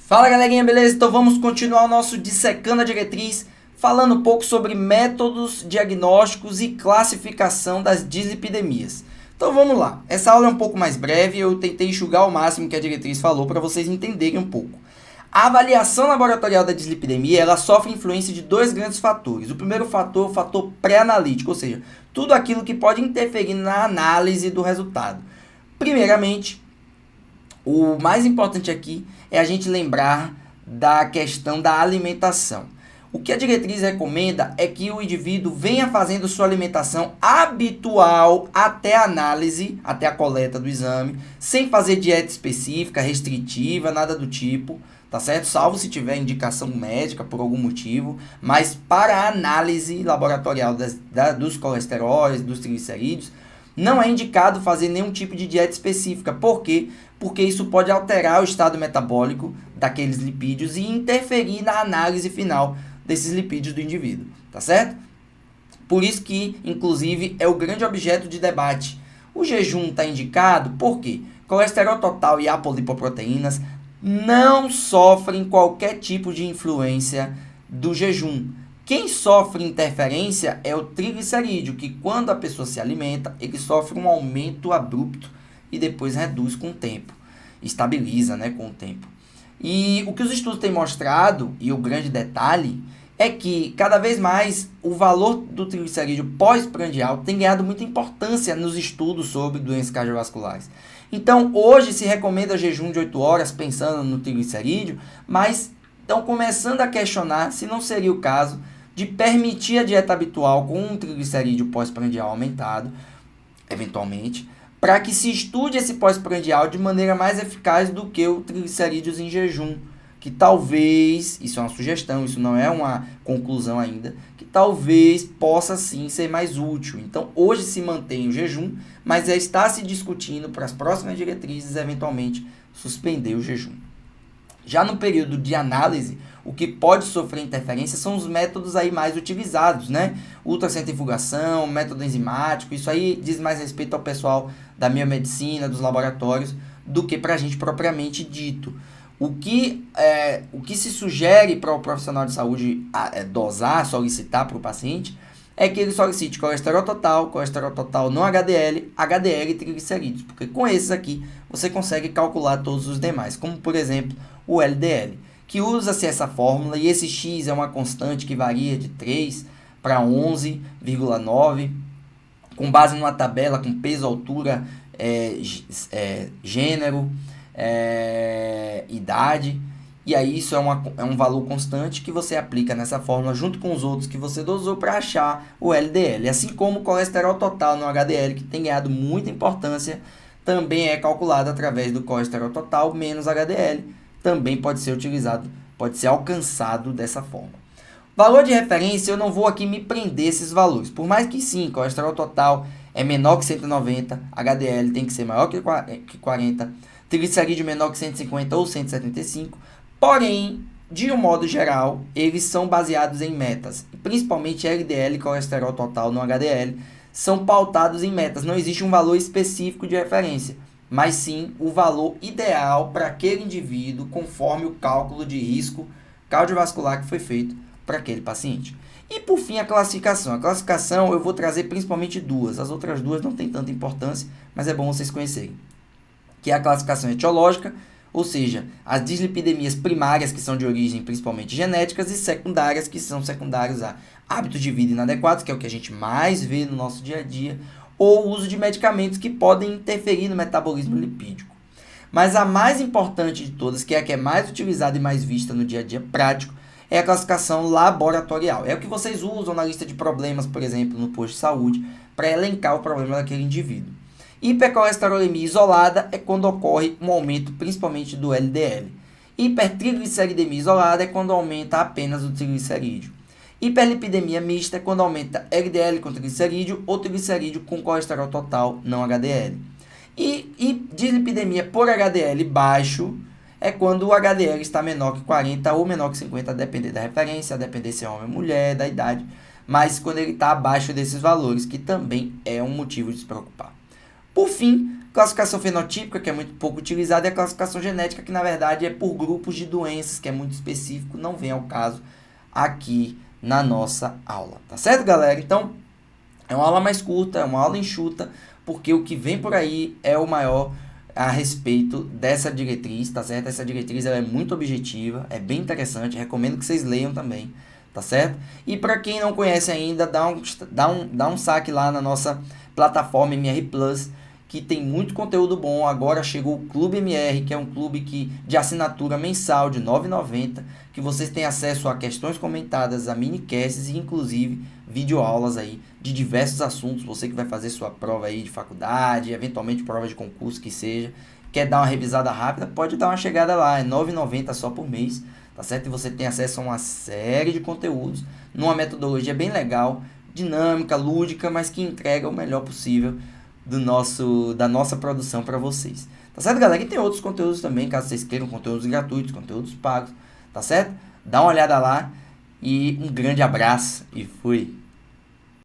Fala galerinha, beleza? Então vamos continuar o nosso Dissecando a Diretriz, falando um pouco sobre métodos diagnósticos e classificação das dislipidemias. Então vamos lá, essa aula é um pouco mais breve, eu tentei enxugar ao máximo que a diretriz falou para vocês entenderem um pouco. A avaliação laboratorial da dislipidemia, ela sofre influência de dois grandes fatores. O primeiro fator é o fator pré-analítico, ou seja, tudo aquilo que pode interferir na análise do resultado. Primeiramente, o mais importante aqui é a gente lembrar da questão da alimentação. O que a diretriz recomenda é que o indivíduo venha fazendo sua alimentação habitual até a análise, até a coleta do exame, sem fazer dieta específica, restritiva, nada do tipo, tá certo? Salvo se tiver indicação médica por algum motivo, mas para a análise laboratorial dos colesteróis, dos triglicerídeos, não é indicado fazer nenhum tipo de dieta específica. Por quê? Porque isso pode alterar o estado metabólico daqueles lipídios e interferir na análise final desses lipídios do indivíduo, tá certo? Por isso que, inclusive, é o grande objeto de debate. O jejum está indicado por quê? Colesterol total e apolipoproteínas não sofrem qualquer tipo de influência do jejum. Quem sofre interferência é o triglicerídeo, que quando a pessoa se alimenta, ele sofre um aumento abrupto e depois reduz com o tempo, estabiliza, né, com o tempo. E o que os estudos têm mostrado, e o grande detalhe, é que cada vez mais o valor do triglicerídeo pós-prandial tem ganhado muita importância nos estudos sobre doenças cardiovasculares. Então, hoje se recomenda jejum de 8 horas pensando no triglicerídeo, mas estão começando a questionar se não seria o caso de permitir a dieta habitual com um triglicerídeo pós-prandial aumentado, eventualmente, para que se estude esse pós-prandial de maneira mais eficaz do que o triglicerídeos em jejum, que talvez, isso é uma sugestão, isso não é uma conclusão ainda, que talvez possa sim ser mais útil. Então, hoje se mantém o jejum, mas já está se discutindo para as próximas diretrizes, eventualmente, suspender o jejum. Já no período de análise, o que pode sofrer interferência são os métodos aí mais utilizados, né? Ultracentrifugação, método enzimático, isso aí diz mais respeito ao pessoal da biomedicina, dos laboratórios, do que para a gente propriamente dito. O que se sugere para o profissional de saúde dosar, solicitar para o paciente, é que ele solicite colesterol total no HDL, HDL e triglicerídeos, porque com esses aqui você consegue calcular todos os demais, como por exemplo o LDL, que usa-se essa fórmula e esse X é uma constante que varia de 3 para 11,9, com base numa tabela com peso, altura, gênero, idade, e aí isso é um valor constante que você aplica nessa fórmula junto com os outros que você dosou para achar o LDL. Assim como o colesterol total no HDL, que tem ganhado muita importância, também é calculado através do colesterol total menos HDL, também pode ser utilizado, pode ser alcançado dessa forma. Valor de referência, eu não vou aqui me prender esses valores, por mais que sim, colesterol total é menor que 190, HDL tem que ser maior que 40, triglicerídeo menor que 150 ou 175, porém, de um modo geral, eles são baseados em metas, principalmente LDL e colesterol total no HDL, são pautados em metas, não existe um valor específico de referência, mas sim o valor ideal para aquele indivíduo conforme o cálculo de risco cardiovascular que foi feito para aquele paciente. E por fim a classificação. A classificação eu vou trazer principalmente duas, as outras duas não têm tanta importância, mas é bom vocês conhecerem. Que é a classificação etiológica, ou seja, as dislipidemias primárias que são de origem principalmente genéticas e secundárias que são secundários a hábitos de vida inadequados, que é o que a gente mais vê no nosso dia a dia, ou o uso de medicamentos que podem interferir no metabolismo lipídico. Mas a mais importante de todas, que é a que é mais utilizada e mais vista no dia a dia prático, é a classificação laboratorial. É o que vocês usam na lista de problemas, por exemplo, no posto de saúde, para elencar o problema daquele indivíduo. Hipercolesterolemia isolada é quando ocorre um aumento principalmente do LDL. Hipertrigliceridemia isolada é quando aumenta apenas o triglicerídeo. Hiperlipidemia mista é quando aumenta LDL com triglicerídeo ou triglicerídeo com colesterol total, não HDL. E dislipidemia por HDL baixo é quando o HDL está menor que 40 ou menor que 50, a depender da referência, a depender se é homem ou mulher, da idade, mas quando ele está abaixo desses valores, que também é um motivo de se preocupar. Por fim, Classificação fenotípica, que é muito pouco utilizada, e a classificação genética, que na verdade é por grupos de doenças, que é muito específico, não vem ao caso aqui na nossa aula. Tá certo, galera? Então, é uma aula mais curta, é uma aula enxuta, porque o que vem por aí é o maior a respeito dessa diretriz, tá certo? Essa diretriz ela é muito objetiva, é bem interessante, recomendo que vocês leiam também, tá certo? E para quem não conhece ainda, dá um saque lá na nossa plataforma MR Plus, que tem muito conteúdo bom. Agora chegou o Clube MR, que é um clube de assinatura mensal de R$ 9,90, que vocês têm acesso a questões comentadas, a minicasts e inclusive videoaulas aí de diversos assuntos. Você que vai fazer sua prova aí de faculdade, eventualmente prova de concurso que seja, quer dar uma revisada rápida, pode dar uma chegada lá, é R$ 9,90 só por mês, tá certo? E você tem acesso a uma série de conteúdos, numa metodologia bem legal, dinâmica, lúdica, mas que entrega o melhor possível da nossa produção para vocês. Tá certo, galera? E tem outros conteúdos também, caso vocês queiram, conteúdos gratuitos, conteúdos pagos, tá certo? Dá uma olhada lá e um grande abraço e fui!